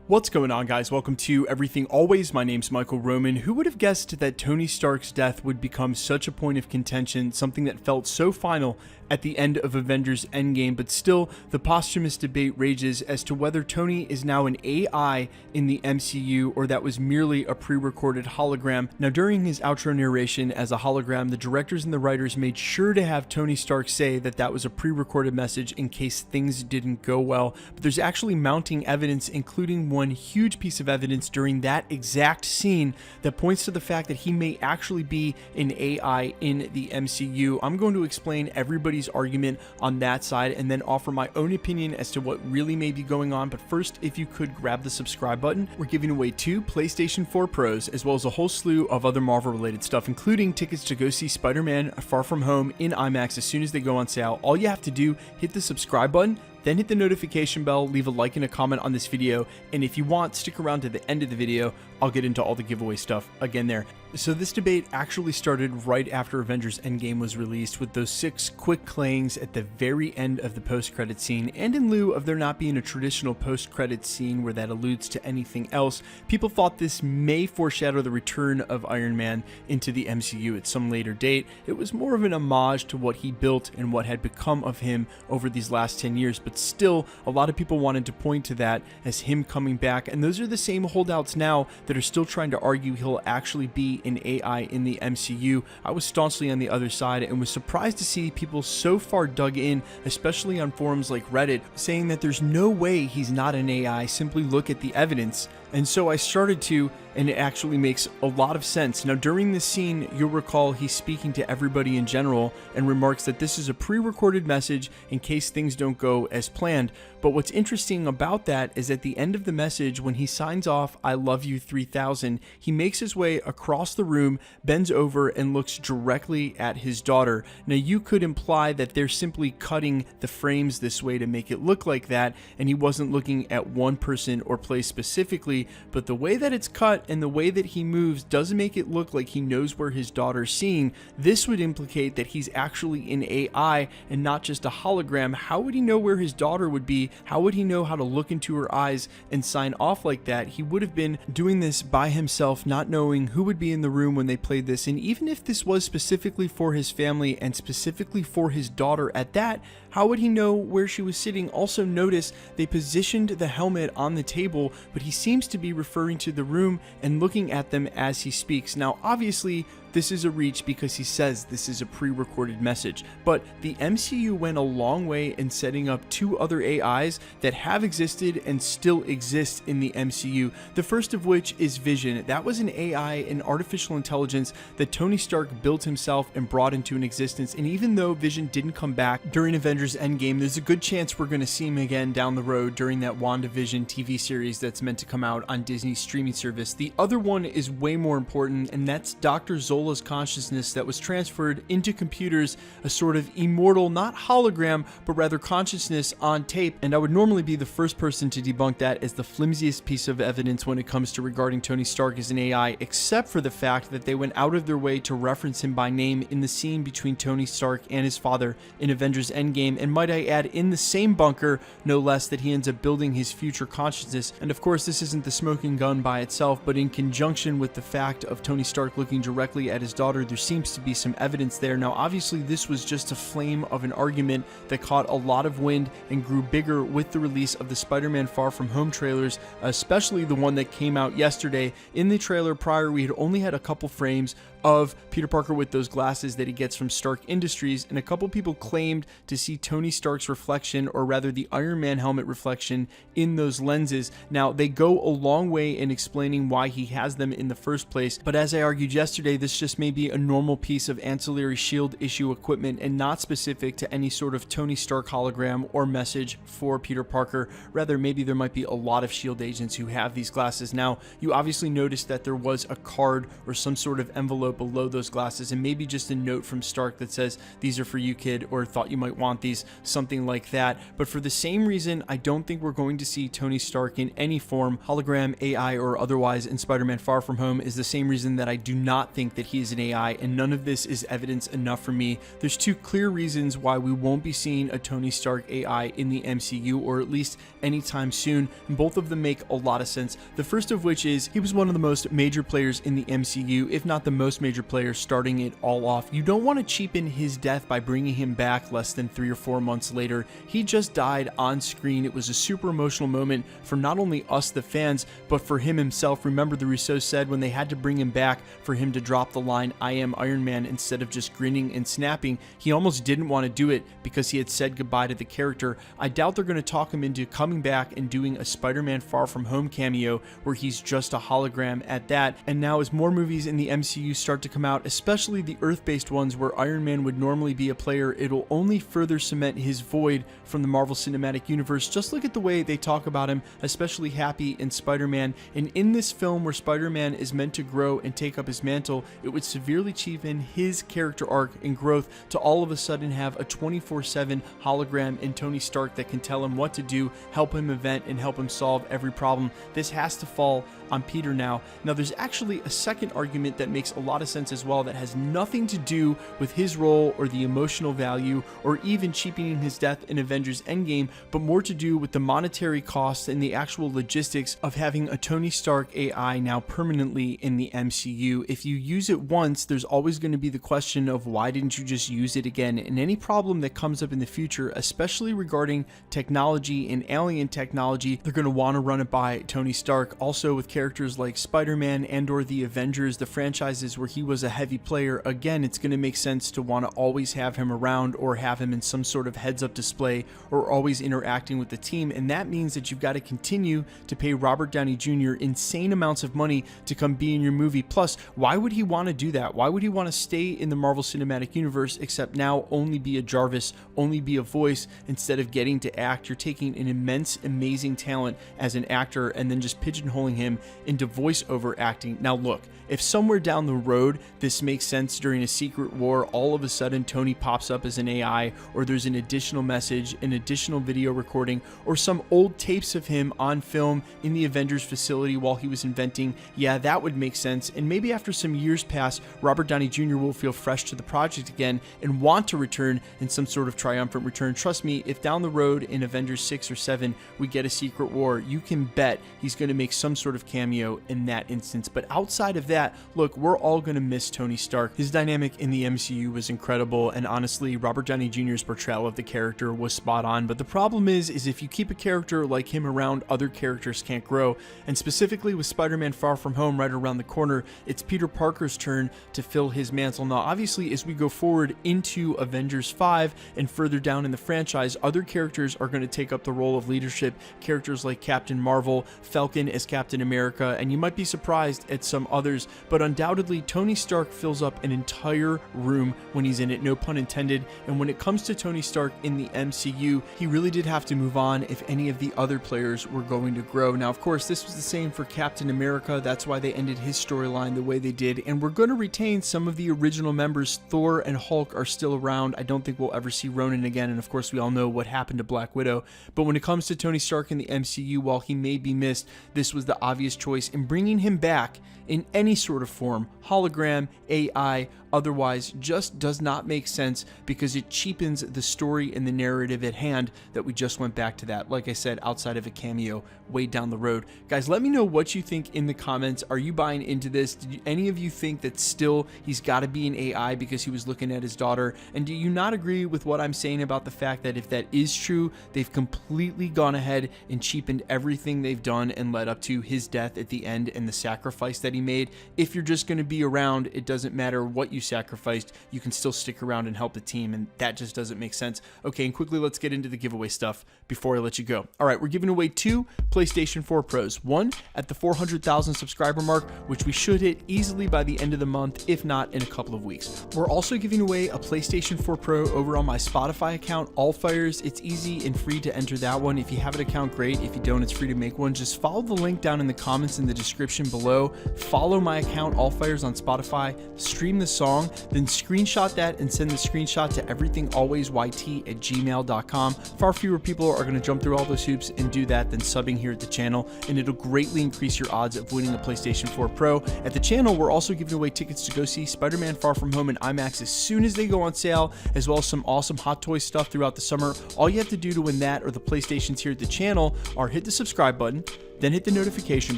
What's going on, guys? Welcome to Everything Always. My name's Michael Roman. Who would have guessed that Tony Stark's death would become such a point of contention, something that felt so final at the end of Avengers Endgame, but still the posthumous debate rages as to whether Tony is now an AI in the MCU or that was merely a pre-recorded hologram. Now, during his outro narration as a hologram, the directors and the writers made sure to have Tony Stark say that that was a pre-recorded message in case things didn't go well, but there's actually mounting evidence, including one huge piece of evidence during that exact scene that points to the fact that he may actually be an AI in the MCU. I'm going to explain everybody's argument on that side and then offer my own opinion as to what really may be going on. But first, if you could grab the subscribe button, we're giving away 2 PlayStation 4 Pros as well as a whole slew of other Marvel related stuff, including tickets to go see Spider-Man Far From Home in IMAX as soon as they go on sale. All you have to do, hit the subscribe button, then hit the notification bell, leave a like and a comment on this video, and if you want, stick around to the end of the video. I'll get into all the giveaway stuff again there. So this debate actually started right after Avengers Endgame was released, with those 6 quick clayings at the very end of the post-credit scene, and in lieu of there not being a traditional post-credit scene where that alludes to anything else, people thought this may foreshadow the return of Iron Man into the MCU at some later date. It was more of an homage to what he built and what had become of him over these last 10 years, but still, a lot of people wanted to point to that as him coming back, and those are the same holdouts now that are still trying to argue he'll actually be an AI in the MCU. I was staunchly on the other side and was surprised to see people so far dug in, especially on forums like Reddit, saying that there's no way he's not an AI, simply look at the evidence. And so I started to, and it actually makes a lot of sense. Now, during this scene, you'll recall he's speaking to everybody in general and remarks that this is a pre-recorded message in case things don't go as planned. But what's interesting about that is at the end of the message, when he signs off, "I love you 3000, he makes his way across the room, bends over, and looks directly at his daughter. Now, you could imply that they're simply cutting the frames this way to make it look like that, and he wasn't looking at one person or place specifically, but the way that it's cut and the way that he moves doesn't make it look like he knows where his daughter's seeing. This would implicate that he's actually an AI and not just a hologram. How would he know where his daughter would be? How would he know how to look into her eyes and sign off like that? He would have been doing this by himself, not knowing who would be in the room when they played this. And even if this was specifically for his family and specifically for his daughter at that, how would he know where she was sitting? Also, notice they positioned the helmet on the table, but he seems to be referring to the room and looking at them as he speaks. Now, obviously, this is a reach because he says this is a pre-recorded message, but the MCU went a long way in setting up 2 other AIs that have existed and still exist in the MCU. The first of which is Vision. That was an AI, an artificial intelligence that Tony Stark built himself and brought into an existence. And even though Vision didn't come back during Avengers Endgame, there's a good chance we're going to see him again down the road during that WandaVision TV series that's meant to come out on Disney's streaming service. The other one is way more important, and that's Dr. Zola's consciousness that was transferred into computers, a sort of immortal, not hologram, but rather consciousness on tape. And I would normally be the first person to debunk that as the flimsiest piece of evidence when it comes to regarding Tony Stark as an AI, except for the fact that they went out of their way to reference him by name in the scene between Tony Stark and his father in Avengers Endgame, and might I add, in the same bunker, no less, that he ends up building his future consciousness. And of course, this isn't the smoking gun by itself, but in conjunction with the fact of Tony Stark looking directly at his daughter, there seems to be some evidence there. Now, obviously, this was just a flame of an argument that caught a lot of wind and grew bigger with the release of the Spider-Man Far From Home trailers, especially the one that came out yesterday. In the trailer prior, we had only had a couple frames of Peter Parker with those glasses that he gets from Stark Industries, and a couple people claimed to see Tony Stark's reflection, or rather the Iron Man helmet reflection, in those lenses. Now, they go a long way in explaining why he has them in the first place, but as I argued yesterday, this just may be a normal piece of ancillary SHIELD issue equipment and not specific to any sort of Tony Stark hologram or message for Peter Parker. Rather, maybe there might be a lot of SHIELD agents who have these glasses. Now, you obviously noticed that there was a card or some sort of envelope below those glasses, and maybe just a note from Stark that says, "These are for you, kid," or "Thought you might want these," something like that. But for the same reason, I don't think we're going to see Tony Stark in any form, hologram, AI, or otherwise, in Spider-Man Far From Home, is the same reason that I do not think that he is an AI, and none of this is evidence enough for me. There's two clear reasons why we won't be seeing a Tony Stark AI in the MCU, or at least anytime soon, and both of them make a lot of sense. The first of which is he was one of the most major players in the MCU, if not the most major player, starting it all off. You don't want to cheapen his death by bringing him back less than 3 or 4 months later. He just died on screen. It was a super emotional moment for not only us, the fans, but for him himself. Remember, the Russo said when they had to bring him back for him to drop the line, "I am Iron Man," instead of just grinning and snapping, he almost didn't want to do it because he had said goodbye to the character. I doubt they're going to talk him into coming back and doing a Spider-Man Far From Home cameo where he's just a hologram at that. And now as more movies in the MCU start to come out, especially the Earth-based ones where Iron Man would normally be a player, it'll only further cement his void from the Marvel Cinematic Universe. Just look at the way they talk about him, especially Happy in Spider-Man. And in this film where Spider-Man is meant to grow and take up his mantle, it would severely cheapen his character arc and growth to all of a sudden have a 24/7 hologram in Tony Stark that can tell him what to do, help him event, and help him solve every problem. This has to fall on Peter now. Now, there's actually a second argument that makes a lot of sense as well that has nothing to do with his role or the emotional value or even cheapening his death in Avengers Endgame, but more to do with the monetary costs and the actual logistics of having a Tony Stark AI now permanently in the MCU. If you use it once, there's always going to be the question of why didn't you just use it again? And any problem that comes up in the future, especially regarding technology and alien technology, they're going to want to run it by Tony Stark. Also with characters like Spider-Man and or the Avengers, the franchises where he was a heavy player, again, it's going to make sense to want to always have him around or have him in some sort of heads-up display or always interacting with the team. And that means that you've got to continue to pay Robert Downey Jr. insane amounts of money to come be in your movie. Plus, why would he want to do that? Why would he want to stay in the Marvel Cinematic Universe except now only be a Jarvis, only be a voice instead of getting to act? You're taking an immense, amazing talent as an actor and then just pigeonholing him into voiceover acting. Now look, if somewhere down the road this makes sense during a Secret War, all of a sudden Tony pops up as an AI, or there's an additional message, an additional video recording, or some old tapes of him on film in the Avengers facility while he was inventing, yeah, that would make sense. And maybe after some years pass, Robert Downey Jr. will feel fresh to the project again and want to return in some sort of triumphant return. Trust me, if down the road in Avengers 6 or 7 we get a Secret War, you can bet he's going to make some sort of cameo in that instance. But outside of that, look, we're all going to miss Tony Stark. His dynamic in the MCU was incredible, and honestly, Robert Downey Jr.'s portrayal of the character was spot on. But the problem is if you keep a character like him around, other characters can't grow. And specifically with Spider-Man Far From Home right around the corner, it's Peter Parker's turn to fill his mantle. Now, obviously, as we go forward into Avengers 5 and further down in the franchise, other characters are going to take up the role of leadership. Characters like Captain Marvel, Falcon as Captain America, and you might be surprised at some others, but undoubtedly Tony Stark fills up an entire room when he's in it, no pun intended. And when it comes to Tony Stark in the MCU, he really did have to move on if any of the other players were going to grow. Now, of course, this was the same for Captain America. That's why they ended his storyline the way they did, and we're going to retain some of the original members. Thor and Hulk are still around. I don't think we'll ever see Ronan again, and of course we all know what happened to Black Widow. But when it comes to Tony Stark in the MCU, while he may be missed, this was the obvious choice, and bringing him back in any sort of form, hologram, AI, otherwise, just does not make sense because it cheapens the story and the narrative at hand that we just went back to that, like I said, outside of a cameo way down the road. Guys, let me know what you think in the comments. Are you buying into this? Did any of you think that still he's got to be an AI because he was looking at his daughter? And do you not agree with what I'm saying about the fact that if that is true, they've completely gone ahead and cheapened everything they've done and led up to his death at the end and the sacrifice that he made? If you're just going to be around, it doesn't matter what you sacrificed, you can still stick around and help the team, and that just doesn't make sense. Okay, and quickly, let's get into the giveaway stuff before I let you go. All right, we're giving away 2 PlayStation 4 Pros, one at the 400,000 subscriber mark, which we should hit easily by the end of the month, if not in a couple of weeks. We're also giving away a PlayStation 4 Pro over on my Spotify account, Allfires. It's easy and free to enter that one. If you have an account, great. If you don't, it's free to make one. Just follow the link down in the comments in the description below. Follow my account, Allfires, on Spotify, stream the song, then screenshot that and send the screenshot to everythingalwaysYT@gmail.com. Far fewer people are going to jump through all those hoops and do that than subbing here at the channel, and it'll greatly increase your odds of winning a PlayStation 4 Pro. At the channel, we're also giving giving away tickets to go see Spider-Man Far From Home in IMAX as soon as they go on sale, as well as some awesome Hot Toys stuff throughout the summer. All you have to do to win that or the PlayStations here at the channel are hit the subscribe button, then hit the notification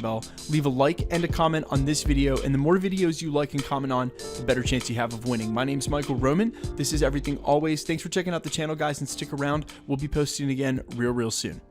bell, leave a like and a comment on this video, and the more videos you like and comment on, the better chance you have of winning. My name's Michael Roman. This is Everything Always. Thanks for checking out the channel, guys, and stick around. We'll be posting again real soon.